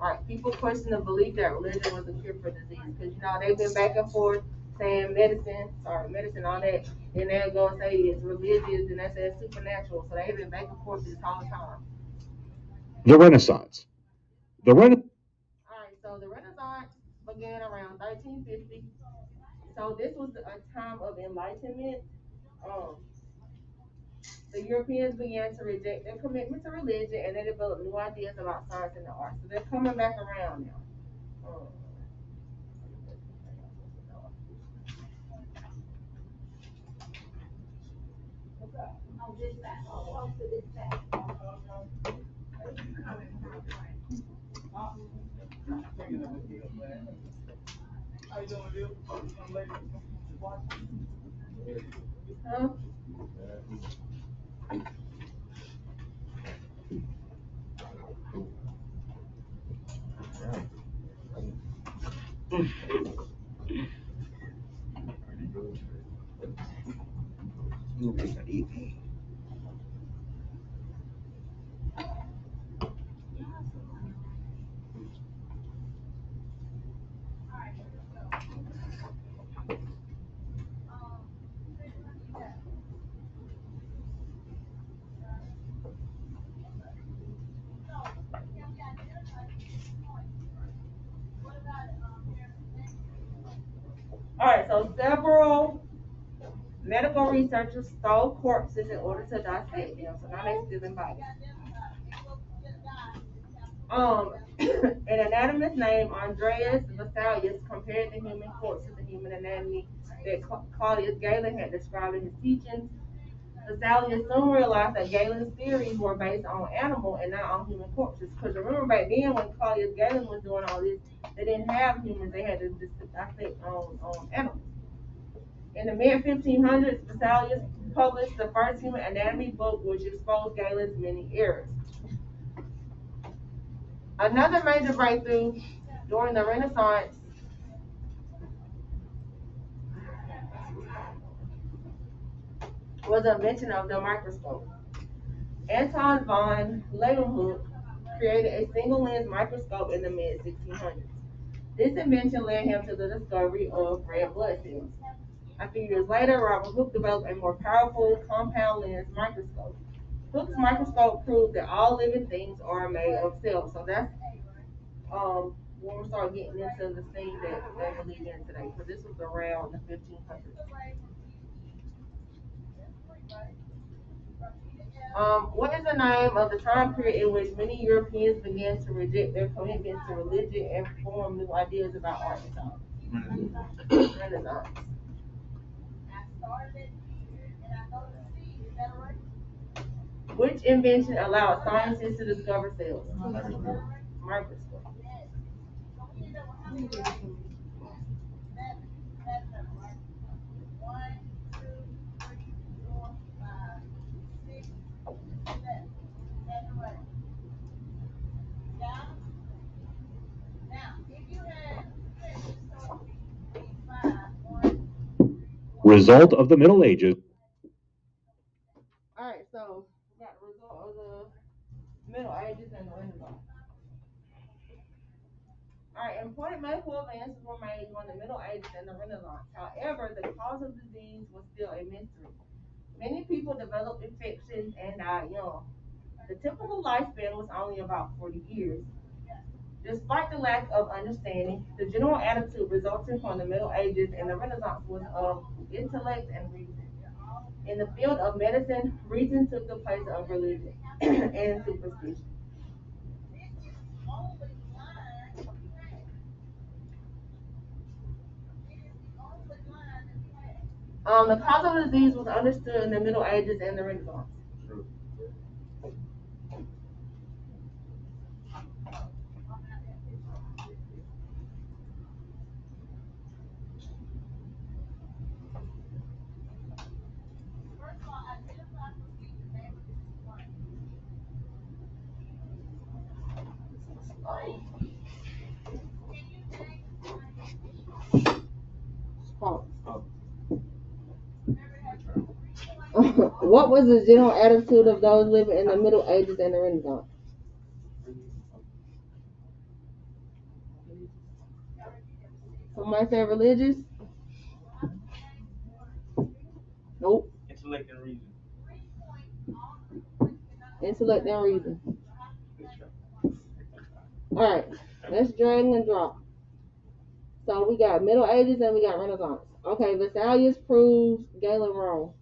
A: All right, people question the belief that religion was a cure for disease, because they've been back and forth saying medicine, all that, and they'll go and say it's religious, and they say it's supernatural. So they've been back and forth this whole time.
C: The Renaissance.
A: All right, so the Renaissance began around 1350. So this was a time of enlightenment. The Europeans began to reject their commitment to religion, and they developed new ideas about science and the arts. So they're coming back around now. Huh? All right, so several medical researchers stole corpses in order to dissect them. So now they're stealing bodies. An anatomist named Andreas Vesalius compared the human corpse to the human anatomy that Claudius Galen had described in his teachings. Vesalius soon realized that Galen's theories were based on animal and not on human corpses. Because remember back then when Claudius Galen was doing all this, they didn't have humans, they had to dissect on animals. In the mid-1500s, Vesalius published the first human anatomy book, which exposed Galen's many errors. Another major breakthrough during the Renaissance was the invention of the microscope. Anton von Leeuwenhoek created a single-lens microscope in the mid-1600s. This invention led him to the discovery of red blood cells. A few years later, Robert Hooke developed a more powerful compound lens microscope. Hooke's microscope proved that all living things are made of cells. So that's when we start getting into the things that they believe in today. So this was around the 1500s. What is the name of the time period in which many Europeans began to reject their commitments to religion and form new ideas about art and science? Renaissance. Which invention allowed scientists to discover cells?
B: Microscope.
A: Microscope.
E: One, two, three, four, five, six, seven. That's right. Down. Now, if you had this total be five, one,
C: Result of the Middle Ages.
A: Alright, so we got the result of the Middle Ages and the Renaissance. Alright, important medical advances were made during the Middle Ages and the Renaissance. However, the cause of disease was still a mystery. Many people developed infections and died young. The typical lifespan was only about 40 years. Despite the lack of understanding, the general attitude resulting from the Middle Ages and the Renaissance was of intellect and reason. In the field of medicine, reason took the place of religion and superstition. The cause of the disease was understood in the Middle Ages and the Renaissance.
B: True.
E: first of all, identify for me the name of this one. Can you name
A: False.
B: Oh.
E: remember it has 3 points?
A: What was the general attitude of those living in the Middle Ages and the Renaissance? Somebody say religious? Nope.
B: Intellect and reason.
A: Intellect and reason. Alright, let's drag and drop. So we got Middle Ages and we got Renaissance. Okay, Vesalius proves Galen wrong.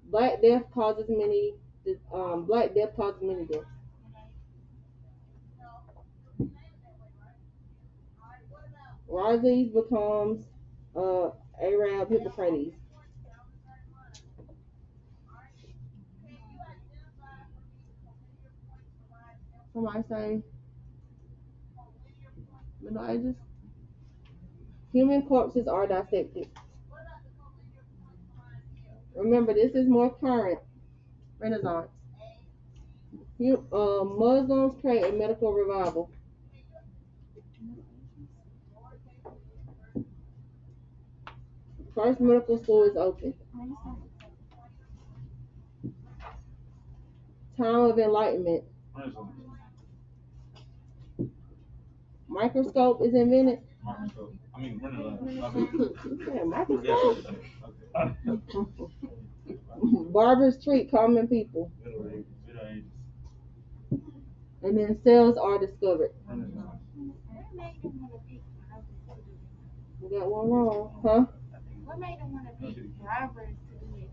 A: Black Death causes many deaths. Rhazes becomes Arab Hippocrates. Somebody say Middle Ages. Human corpses are dissected. Remember, this is more current. Renaissance. Muslims create a medical revival. First medical school is open. Time of enlightenment.
B: Renaissance.
A: Microscope is invented.
B: Microscope. I mean, Renaissance.
A: Yeah, microscope.
B: Okay.
A: Barbers treat common people.
B: Middle Ages. Middle Ages.
A: And then cells are discovered.
B: Renaissance.
F: What made them want to pick drivers?
A: We got one wrong, huh?
F: What made them want to pick drivers to do it?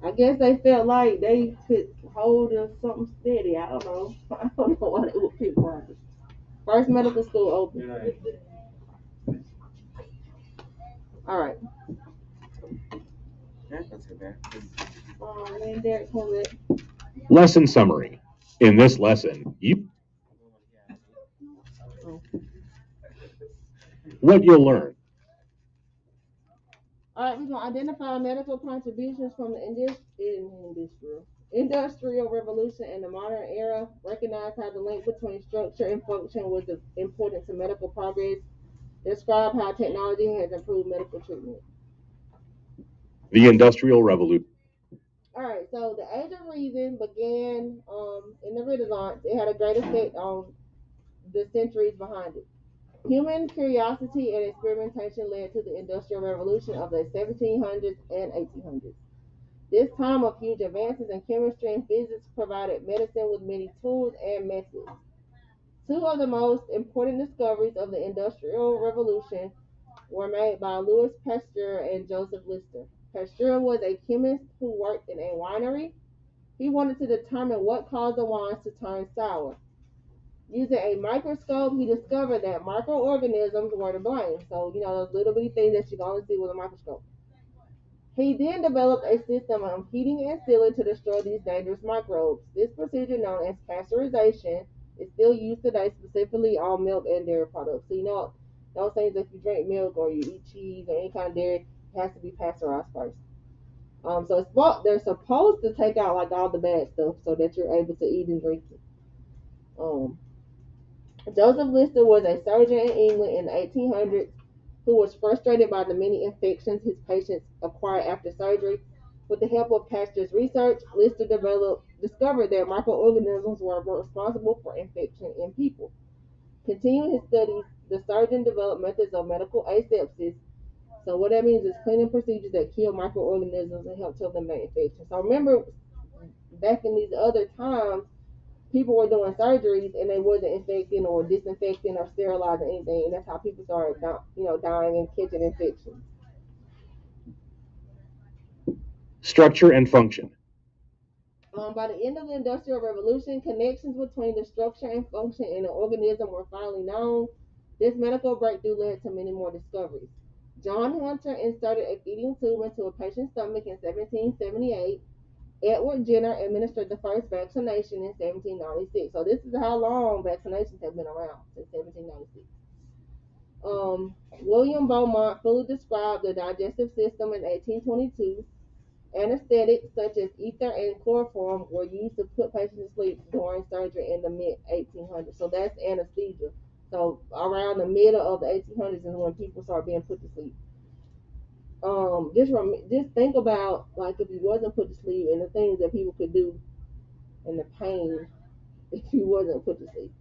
A: I guess they felt like they could hold something steady. I don't know. I don't know why they would pick barbers. First medical school open.
B: Middle Ages.
A: All right.
B: That's not too bad.
A: Man, Derek, come back.
C: Lesson summary. In this lesson, what you'll learn.
A: All right, we're going to identify medical contributions from the industrial revolution and the modern era. Recognize how the link between structure and function was important to medical progress. Describe how technology has improved medical treatment.
C: The Industrial Revolution.
A: All right, so the Age of Reason began in the Renaissance. It had a great effect on the centuries behind it. Human curiosity and experimentation led to the Industrial Revolution of the 1700s and 1800s. This time of huge advances in chemistry and physics provided medicine with many tools and methods. Two of the most important discoveries of the Industrial Revolution were made by Louis Pasteur and Joseph Lister. Pasteur was a chemist who worked in a winery. He wanted to determine what caused the wines to turn sour. Using a microscope, he discovered that microorganisms were to blame. So, those little bitty things that you can only see with a microscope. He then developed a system of heating and sealing to destroy these dangerous microbes. This procedure, known as pasteurization, is still used today, specifically on milk and dairy products. So, those things, if you drink milk or you eat cheese or any kind of dairy, it has to be pasteurized first. So they're supposed to take out like all the bad stuff so that you're able to eat and drink it. Joseph Lister was a surgeon in England in the 1800s who was frustrated by the many infections his patients acquired after surgery. With the help of Pasteur's research, Lister discovered that microorganisms were responsible for infection in people. Continuing his studies, the surgeon developed methods of medical asepsis. So what that means is cleaning procedures that kill microorganisms and help to eliminate infection. So remember, back in these other times, people were doing surgeries and they wasn't infecting or disinfecting or sterilizing anything, and that's how people started, dying and catching infections.
C: Structure and function.
A: By the end of the Industrial Revolution, connections between the structure and function in an organism were finally known. This medical breakthrough led to many more discoveries. John Hunter inserted a feeding tube into a patient's stomach in 1778. Edward Jenner administered the first vaccination in 1796. So this is how long vaccinations have been around, since 1796. William Beaumont fully described the digestive system in 1822. Anesthetics such as ether and chloroform were used to put patients to sleep during surgery in the mid-1800s. So that's anesthesia. So around the middle of the 1800s is when people start being put to sleep. Just think about like if you wasn't put to sleep and the things that people could do and the pain if you wasn't put to sleep.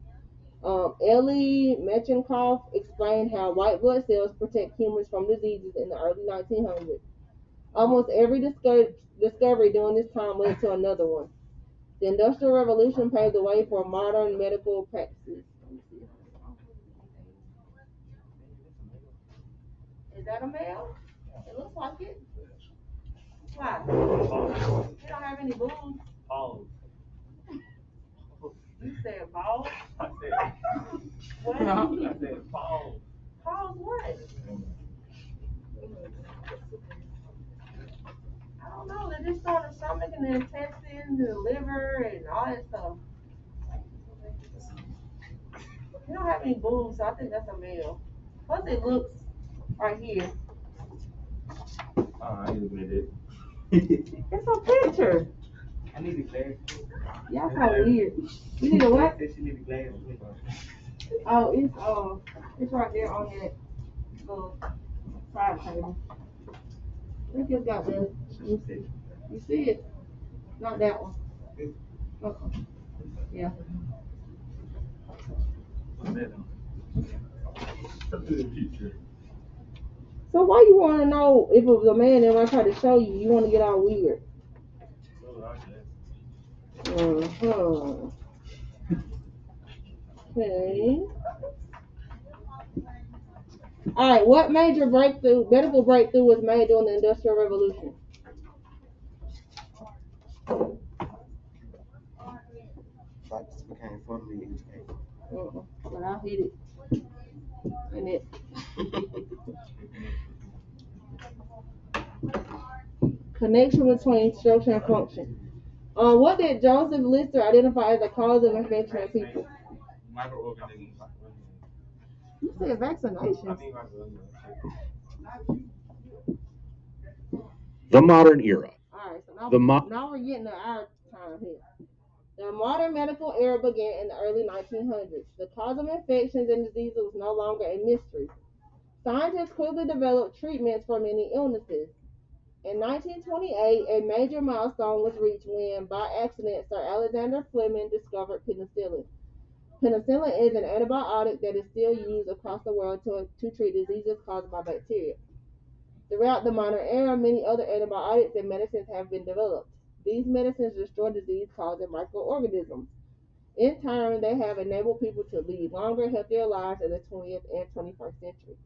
A: Ellie Metchnikoff explained how white blood cells protect humans from diseases in the early 1900s. Almost every discovery during this time led to another one. The Industrial Revolution paved the way for modern medical practices. Is that a male? It looks like it. Why? You don't have any boobs.
B: Pause.
A: You said balls?
B: I
A: What?
B: said pause.
A: Pause what? I don't know. They're just on the stomach and the intestine, the liver, and all that stuff. You don't have any boobs, so I think that's a male. Plus, it looks right here.
B: I ain't looking at it.
A: It's a picture.
B: I need a glass.
A: Y'all so weird. You need a what?
B: She need a glass.
A: Oh, it's right there on that side table. I think it's got the. You see it? Not that one. Yeah. So why you want to know if it was a man and I try to show you? You want to get all weird. Okay. All right. What major medical breakthrough was made during the Industrial Revolution?
B: Doctors became formally educated.
A: But I'll hit it. And it. Connection between structure and function. What did Joseph Lister identify as the cause of infection in people?
B: Microorganisms.
A: You said vaccination.
C: The modern era.
A: All right, so now we're getting to our time here. The modern medical era began in the early 1900s. The cause of infections and diseases was no longer a mystery. Scientists quickly developed treatments for many illnesses. In 1928, a major milestone was reached when, by accident, Sir Alexander Fleming discovered penicillin. Penicillin is an antibiotic that is still used across the world to treat diseases caused by bacteria. Throughout the modern era, many other antibiotics and medicines have been developed. These medicines destroy disease-causing microorganisms. In turn, they have enabled people to lead longer, healthier lives in the 20th and 21st century.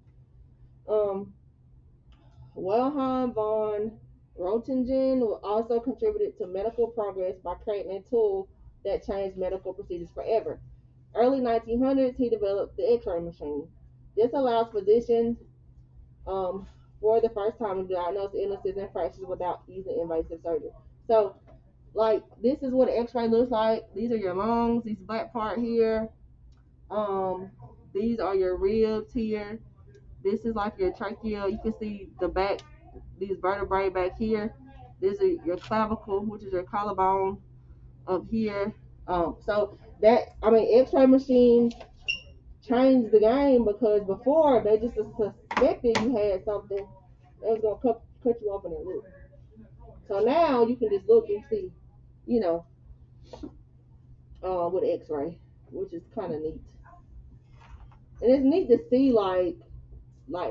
A: Wilhelm von Röntgen also contributed to medical progress by creating a tool that changed medical procedures forever. Early 1900s, he developed the X-ray machine. This allows physicians, for the first time, to diagnose illnesses and fractures without using invasive surgery. So, like, this is what an X-ray looks like. These are your lungs. This black part here. These are your ribs here. This is like your trachea. You can see the back, these vertebrae back here. This is your clavicle, which is your collarbone up here. So X-ray machines changed the game because before they just suspected you had something, they was gonna cut you open and look. So now you can just look and see, you know, with X-ray, which is kind of neat. And it's neat to see like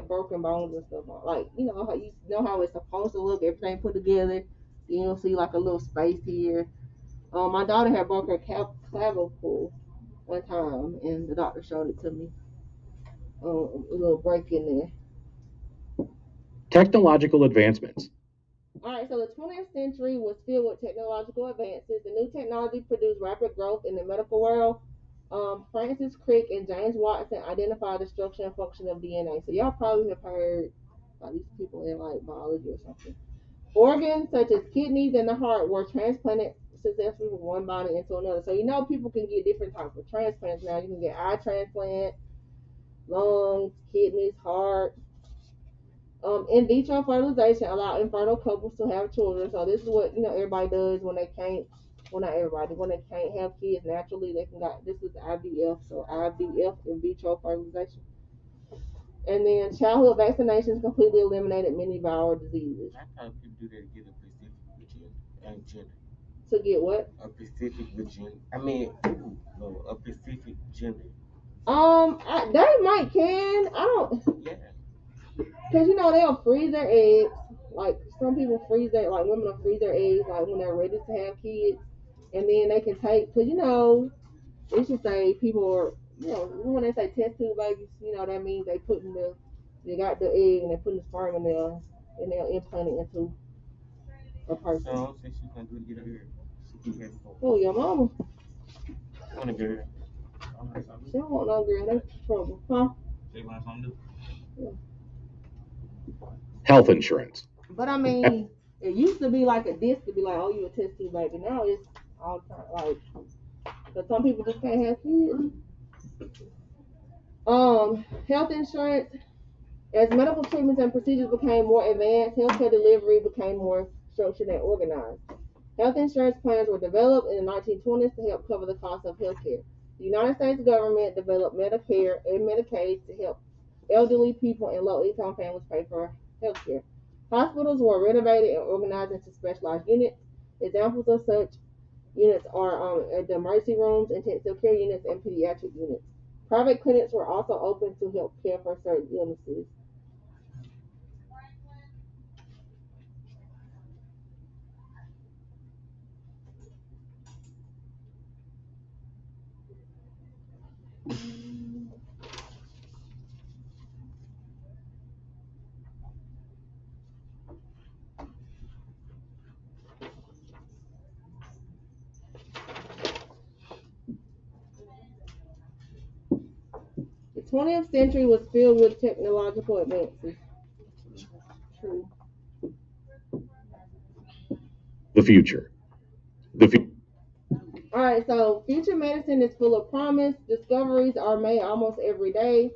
A: broken bones and stuff. Like how it's supposed to look, everything put together. Then you'll see like a little space here. My daughter had broke her clavicle one time, and the doctor showed it to me. A little break in there.
C: Technological advancements.
A: All right, so the 20th century was filled with technological advances. The new technology produced rapid growth in the medical world. Francis Crick and James Watson identified the structure and function of DNA. So y'all probably have heard about these people in like biology or something. Organs such as kidneys and the heart were transplanted successfully from one body into another. So people can get different types of transplants now. You can get eye transplant, lungs, kidneys, heart. In vitro fertilization allowed infertile couples to have children. So this is what everybody does when they can't. Well, not everybody. When they can't have kids naturally, they can got this is IVF. So IVF, in vitro fertilization. And then childhood vaccinations completely eliminated many viral diseases.
B: I thought people do that to get a specific gender.
A: To get what?
B: A specific gender. A specific gender.
A: They might can. I don't.
B: Yeah.
A: Cause they'll freeze their eggs. Like some people freeze their women will freeze their eggs like when they're ready to have kids, and then they can take. Cause it should say people are when they say test tube babies, that means they got the egg and they put the sperm in there and they'll implant it into a person.
B: So since she's gonna do it, get her here. She keep having fun.
A: Oh, your mama.
B: Want a girl?
A: She don't want no girl. That's trouble, huh?
H: They want something to do.
C: Health insurance.
A: But I mean, it used to be like a disc to be like, oh, you a test tube baby. Now it's all the time like, but some people just can't have kids. Health insurance. As medical treatments and procedures became more advanced, healthcare delivery became more structured and organized. Health insurance plans were developed in the 1920s to help cover the cost of healthcare. The United States government developed Medicare and Medicaid to help elderly people and low-income families pay for healthcare. Hospitals were renovated and organized into specialized units. Examples of such units are the emergency rooms, intensive care units, and pediatric units. Private clinics were also open to help care for certain illnesses. The 20th century was filled with technological advances. True.
C: The future.
A: All right, so future medicine is full of promise. Discoveries are made almost every day.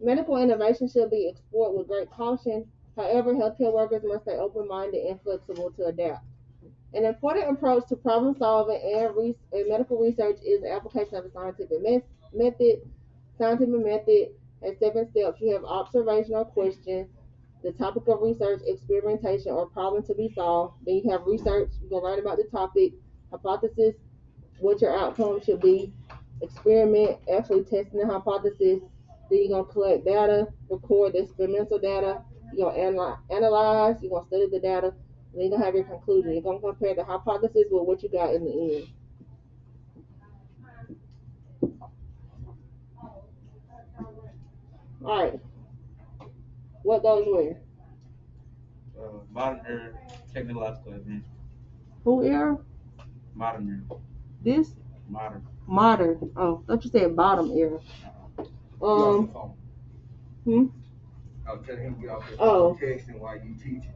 A: Medical innovation should be explored with great caution. However, healthcare workers must stay open-minded and flexible to adapt. An important approach to problem solving and medical research is the application of a scientific method. Scientific method has 7 steps. You have observational question, the topic of research, experimentation, or problem to be solved. Then you have research. You're going to write about the topic, hypothesis, what your outcome should be, experiment, actually testing the hypothesis. Then you're going to collect data, record the experimental data. You're going to analyze, you're going to study the data, and then you're going to have your conclusion. You're going to compare the hypothesis with what you got in the end. All right. What goes where?
H: Modern era, technological advancement.
A: Who era?
H: Modern era.
A: This?
H: Modern.
A: Modern. Oh, I thought you said bottom era.
I: phone.
A: Hmm?
I: I'll tell him to get off the
A: Oh.
I: texting while you teaching.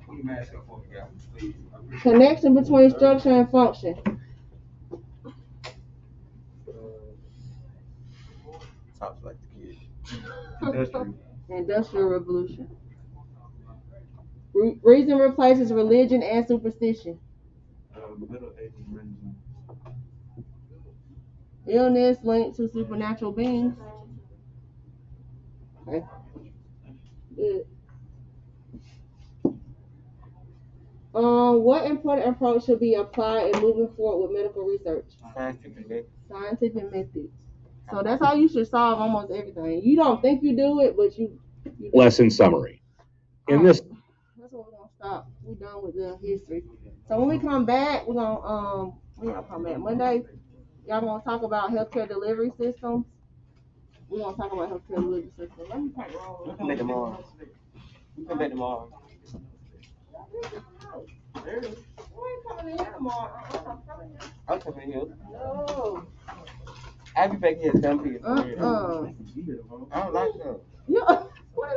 I: Put your mask up for me, guys, please.
A: Connection between structure and function.
B: Talks like the kid.
H: Industrial.
A: Industrial revolution. Reason replaces religion and superstition.
H: Middle Ages Renaissance.
A: Illness linked to supernatural beings. Okay. Good. What important approach should be applied in moving forward with medical research? Scientific methods. So that's how you should solve almost everything. You don't think you do it, but you do.
C: Lesson summary. In this
A: That's what we're gonna stop. We're done with the history. So when we come back, we're gonna when y'all come back Monday, y'all gonna talk about healthcare delivery systems. We're gonna talk about healthcare delivery systems. Let me take roll.
B: We come back tomorrow. We come back tomorrow.
A: You ain't coming in here tomorrow. I'm coming here.
B: I'm coming here.
A: No.
B: I'll be back here at 7 p.m.
A: Uh-uh.
B: I don't like them.
A: Yeah. What did I